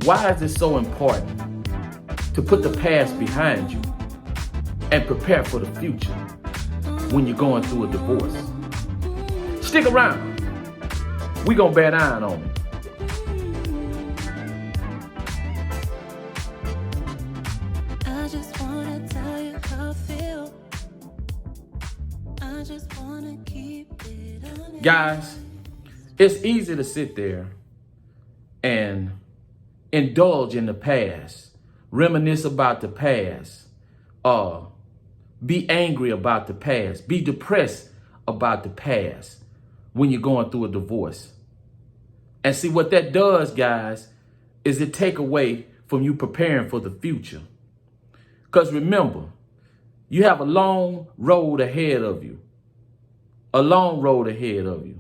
Why is it so important to put the past behind you and prepare for the future when you're going through a divorce? Stick around. We gonna bear down on it. I just wanna tell you how I feel. I just wanna keep it honest. Guys, it's easy to sit there and indulge in the past, reminisce about the past, be angry about the past, be depressed about the past when you're going through a divorce. And see what that does, guys, is it take away from you preparing for the future. Because remember, you have a long road ahead of you. A long road ahead of you.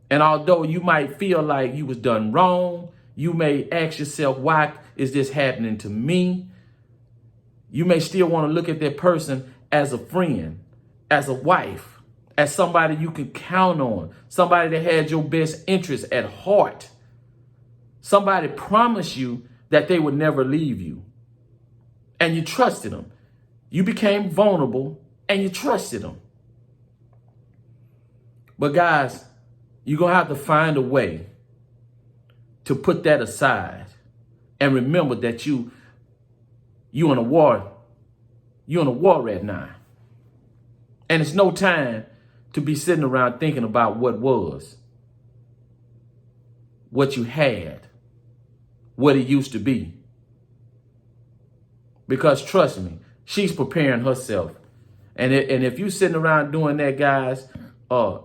And although you might feel like you was done wrong, you may ask yourself, why is this happening to me? You may still want to look at that person as a friend, as a wife, as somebody you can count on, somebody that had your best interest at heart. Somebody promised you that they would never leave you. And you trusted them. You became vulnerable and you trusted them. But guys, you're going to have to find a way to put that aside and remember that you in a war. You're in a war right now. And it's no time to be sitting around thinking about what was, what you had, what it used to be. Because trust me, she's preparing herself. And if you're sitting around doing that, guys,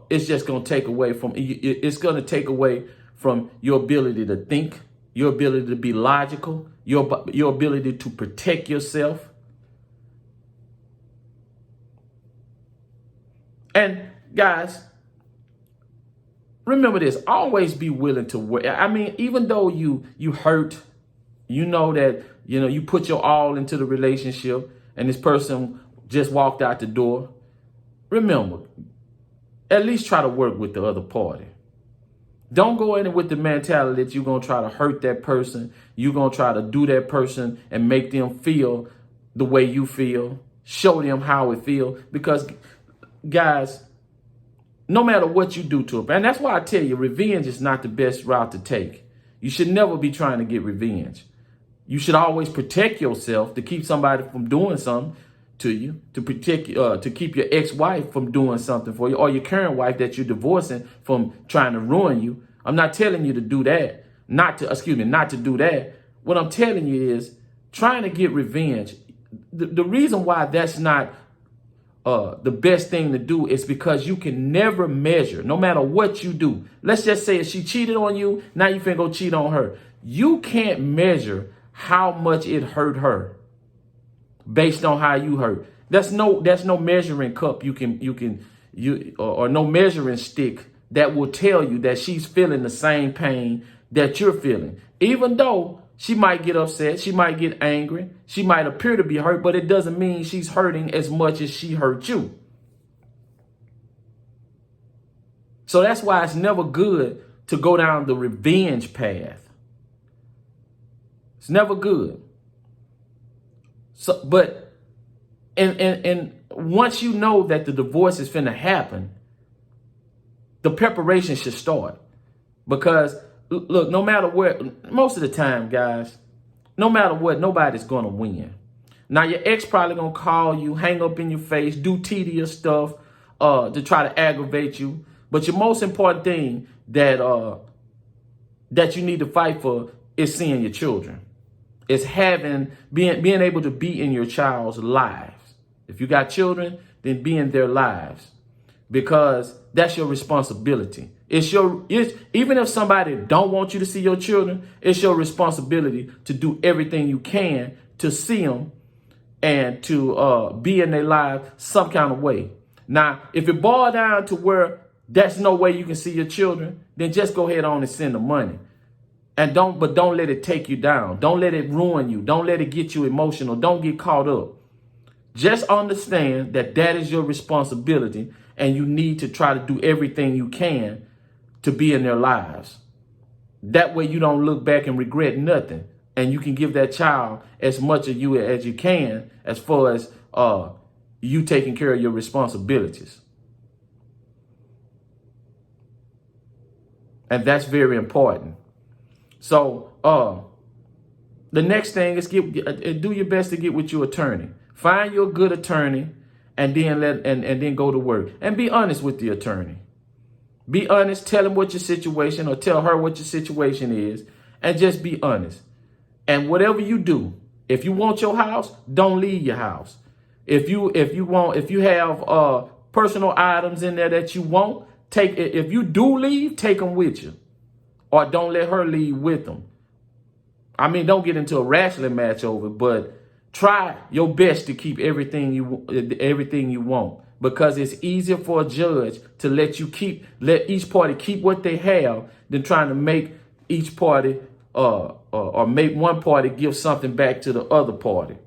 it's just going to take away from, it's going to take away from your ability to think, your ability to be logical, your ability to protect yourself. And guys, remember this, always be willing to work. I mean, even though you hurt, you know that, you put your all into the relationship and this person just walked out the door. Remember, at least try to work with the other party. Don't go in with the mentality that you're going to try to hurt that person. You're going to try to do that person and make them feel the way you feel. Show them how it feels. Because, guys, no matter what you do to them, and that's why I tell you, revenge is not the best route to take. You should never be trying to get revenge. You should always protect yourself to keep somebody from doing something to you, to protect, to keep your ex-wife from doing something for you, or your current wife that you're divorcing from trying to ruin you. I'm not telling you to do that, not to do that. What I'm telling you is trying to get revenge. The reason why that's not the best thing to do is because you can never measure, no matter what you do. Let's just say if she cheated on you, now you finna go cheat on her. You can't measure how much it hurt her based on how you hurt. There's no measuring cup or no measuring stick that will tell you that she's feeling the same pain that you're feeling. Even though she might get upset, she might get angry, she might appear to be hurt, but it doesn't mean she's hurting as much as she hurt you. So that's why it's never good to go down the revenge path. It's never good. So, but, and once you know that the divorce is finna happen, the preparation should start. Because, look, no matter what, most of the time, guys, no matter what, nobody's gonna win. Now, your ex probably gonna call you, hang up in your face, do tedious stuff to try to aggravate you. But your most important thing that you need to fight for is seeing your children. It's being able to be in your child's lives. If you got children, then be in their lives, because that's your responsibility. Even if somebody don't want you to see your children, it's your responsibility to do everything you can to see them and to be in their lives some kind of way. Now, if it boils down to where there's no way you can see your children, then just go ahead on and send the money. And don't let it take you down. Don't let it ruin you. Don't let it get you emotional. Don't get caught up. Just understand that is your responsibility, and you need to try to do everything you can to be in their lives. That way you don't look back and regret nothing. And you can give that child as much of you as you can as far as you taking care of your responsibilities. And that's very important. So the next thing is do your best to get with your attorney. Find your good attorney and then then go to work. And be honest with the attorney. Be honest, tell him what your situation, or tell her what your situation is, and just be honest. And whatever you do, if you want your house, don't leave your house. If you have personal items in there that you want, if you do leave, take them with you, or don't let her leave with them. I mean, don't get into a wrestling match over it, but try your best to keep everything you want, because it's easier for a judge to let each party keep what they have than trying to make each party or make one party give something back to the other party,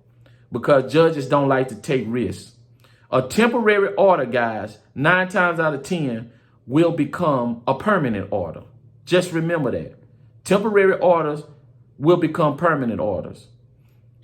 because judges don't like to take risks. A temporary order, guys, 9 times out of 10 will become a permanent order. Just remember that. Temporary orders will become permanent orders.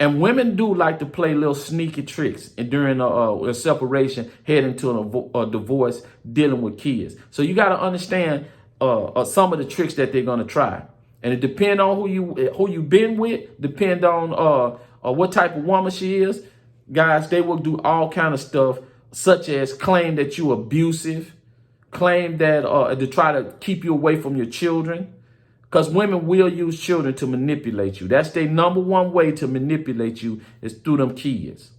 And women do like to play little sneaky tricks during a separation, heading to a divorce, dealing with kids. So you got to understand some of the tricks that they're going to try. And it depends on who you been with, depend on what type of woman she is. Guys, they will do all kind of stuff, such as claim that you're abusive, claim that to try to keep you away from your children. Because women will use children to manipulate you. That's their number one way to manipulate you, is through them kids.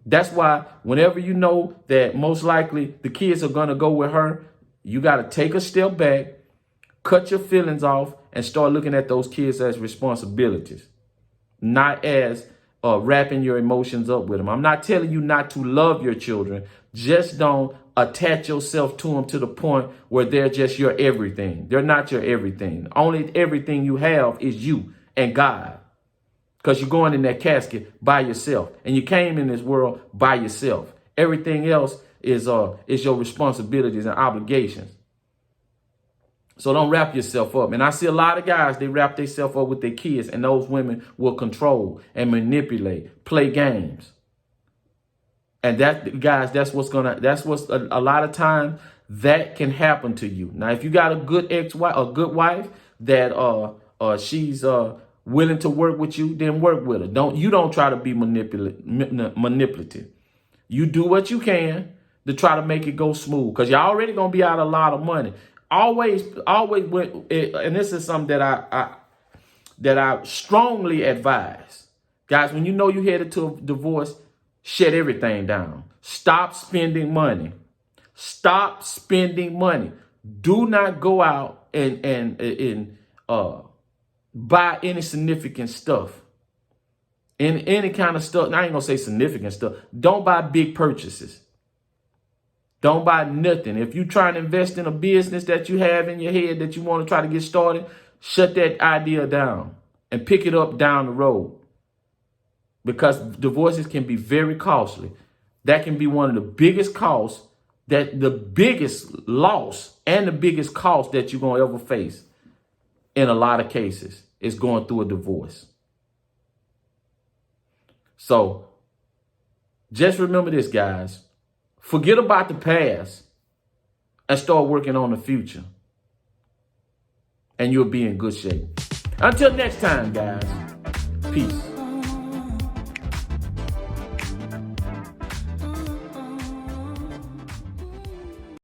That's why whenever you know that most likely the kids are going to go with her, you got to take a step back, cut your feelings off, and start looking at those kids as responsibilities, not as wrapping your emotions up with them. I'm not telling you not to love your children. Just don't attach yourself to them to the point where they're just your everything. They're not your everything. Only everything you have is you and God, because you're going in that casket by yourself, and you came in this world by yourself. Everything else is your responsibilities and obligations. So don't wrap yourself up. And I see a lot of guys, they wrap themselves up with their kids, and those women will control and manipulate, play games. And that, guys, that's what's a lot of times that can happen to you. Now, if you got a good ex-wife, a good wife that she's willing to work with you, then work with her. Don't try to be manipulative. You do what you can to try to make it go smooth, because you're already gonna be out a lot of money. Always, and this is something that I strongly advise, guys. When you know you're headed to a divorce, shut everything down. Stop spending money. Stop spending money. Do not go out and buy any significant stuff. Any kind of stuff. Now, I ain't gonna say significant stuff. Don't buy big purchases. Don't buy nothing. If you try to invest in a business that you have in your head that you want to try to get started, shut that idea down and pick it up down the road. Because divorces can be very costly. That can be one of the biggest costs, the biggest loss and the biggest cost that you're going to ever face in a lot of cases is going through a divorce. So just remember this, guys. Forget about the past and start working on the future, and you'll be in good shape. Until next time, guys. Peace.